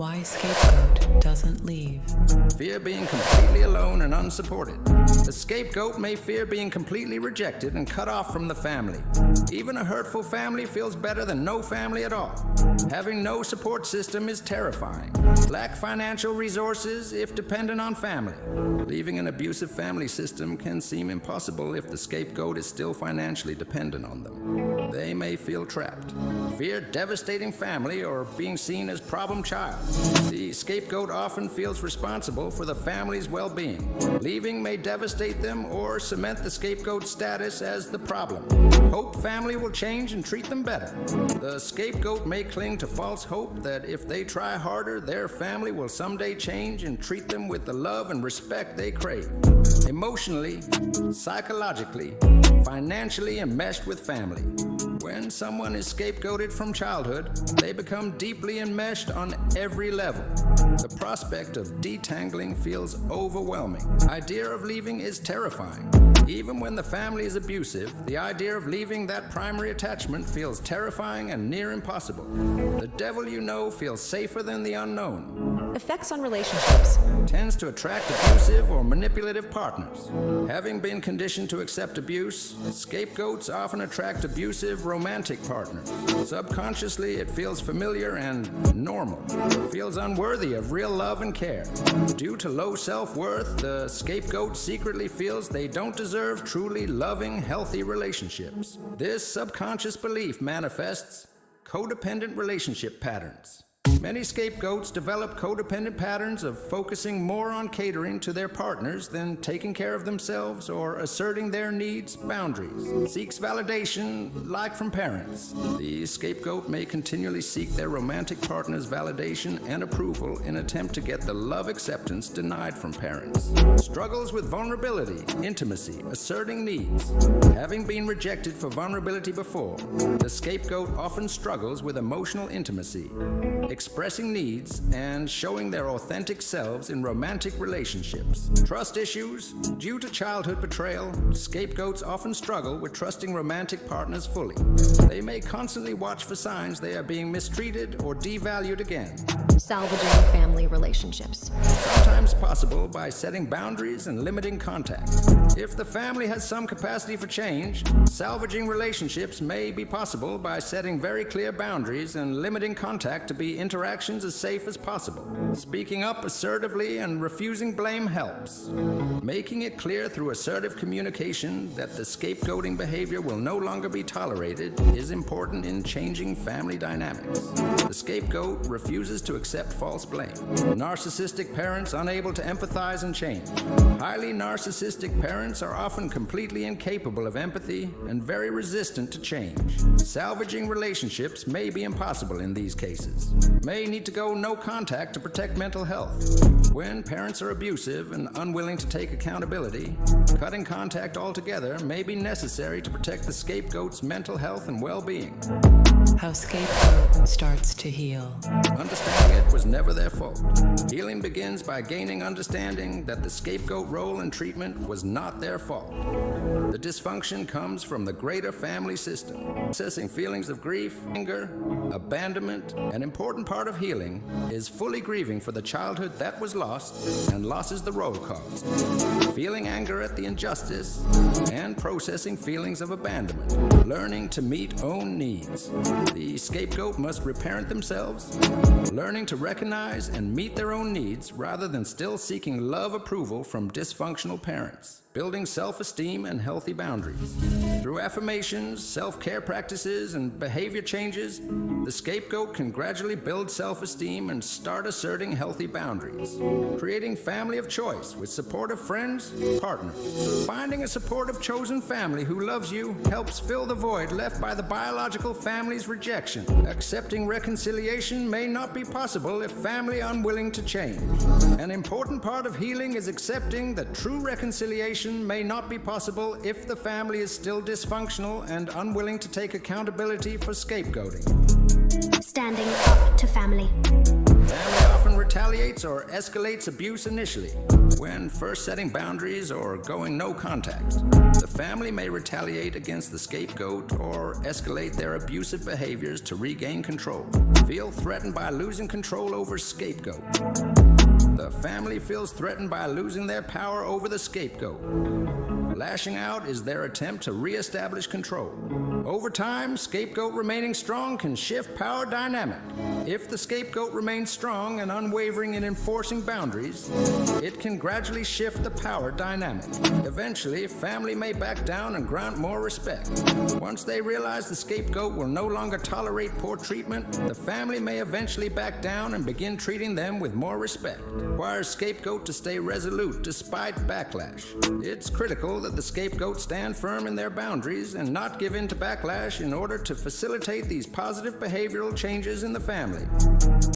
Why Scapegoat doesn't leave. Fear being completely alone and unsupported. The scapegoat may fear being completely rejected and cut off from the family. Even a hurtful family feels better than no family at all. Having no support system is terrifying. Lack financial resources if dependent on family. Leaving an abusive family system can seem impossible if the scapegoat is still financially dependent on them. They may feel trapped. Fear devastating family or being seen as problem child. The scapegoat often feels responsible for the family's well-being. Leaving may devastate them or cement the scapegoat's status as the problem. Hope family will change and treat them better. The scapegoat may cling to false hope that if they try harder, their family will someday change and treat them with the love and respect they crave. Emotionally, psychologically, financially enmeshed with family. When someone is scapegoated from childhood, they become deeply enmeshed on every level. The prospect of detangling feels overwhelming. Idea of leaving is terrifying. Even when the family is abusive, the idea of leaving that primary attachment feels terrifying and near impossible. The devil you know feels safer than the unknown. Effects on relationships. Tends to attract abusive or manipulative partners. Having been conditioned to accept abuse, scapegoats often attract abusive romantic partners. Subconsciously, it feels familiar and normal. It feels unworthy of real love and care. Due to low self-worth, the scapegoat secretly feels they don't deserve truly loving, healthy relationships. This subconscious belief manifests codependent relationship patterns. Many scapegoats develop codependent patterns of focusing more on catering to their partners than taking care of themselves or asserting their needs, boundaries. Seeks validation, like from parents. The scapegoat may continually seek their romantic partner's validation and approval in an attempt to get the love acceptance denied from parents. Struggles with vulnerability, intimacy, asserting needs. Having been rejected for vulnerability before, the scapegoat often struggles with emotional intimacy, expressing needs, and showing their authentic selves in romantic relationships. Trust issues. Due to childhood betrayal, scapegoats often struggle with trusting romantic partners fully. They may constantly watch for signs they are being mistreated or devalued again. Salvaging family relationships. Sometimes possible by setting boundaries and limiting contact. If the family has some capacity for change, salvaging relationships may be possible by setting very clear boundaries and limiting contact to be interactions as safe as possible. Speaking up assertively and refusing blame helps. Making it clear through assertive communication that the scapegoating behavior will no longer be tolerated is important in changing family dynamics. The scapegoat refuses to accept false blame. Narcissistic parents unable to empathize and change. Highly narcissistic parents are often completely incapable of empathy and very resistant to change. Salvaging relationships may be impossible in these cases. May need to go no contact to protect mental health. When parents are abusive and unwilling to take accountability, cutting contact altogether may be necessary to protect the scapegoat's mental health and well-being. How Scapegoat starts to heal. Understanding it was never their fault. Healing begins by gaining understanding that the scapegoat role and treatment was not their fault. The dysfunction comes from the greater family system. Processing feelings of grief, anger, abandonment. An important part of healing is fully grieving for the childhood that was lost and losses the role caused. Feeling anger at the injustice and processing feelings of abandonment. Learning to meet own needs. The scapegoat must reparent themselves, learning to recognize and meet their own needs rather than still seeking love approval from dysfunctional parents. Building self-esteem and healthy boundaries. Through affirmations, self-care practices, and behavior changes, the scapegoat can gradually build self-esteem and start asserting healthy boundaries. Creating family of choice with supportive friends, partners. Finding a supportive chosen family who loves you helps fill the void left by the biological family's rejection. Accepting reconciliation may not be possible if family unwilling to change. An important part of healing is accepting that true reconciliation may not be possible if the family is still dysfunctional and unwilling to take accountability for scapegoating. Standing up to family. Family often retaliates or escalates abuse initially, when first setting boundaries or going no contact. The family may retaliate against the scapegoat or escalate their abusive behaviors to regain control. Feel threatened by losing control over scapegoat. The family feels threatened by losing their power over the scapegoat. Lashing out is their attempt to reestablish control. Over time, scapegoat remaining strong can shift power dynamic. If the scapegoat remains strong and unwavering in enforcing boundaries, it can gradually shift the power dynamic. Eventually, family may back down and grant more respect. Once they realize the scapegoat will no longer tolerate poor treatment, the family may eventually back down and begin treating them with more respect. Requires scapegoat to stay resolute despite backlash. It's critical that the scapegoat stand firm in their boundaries and not give in to backlash in order to facilitate these positive behavioral changes in the family.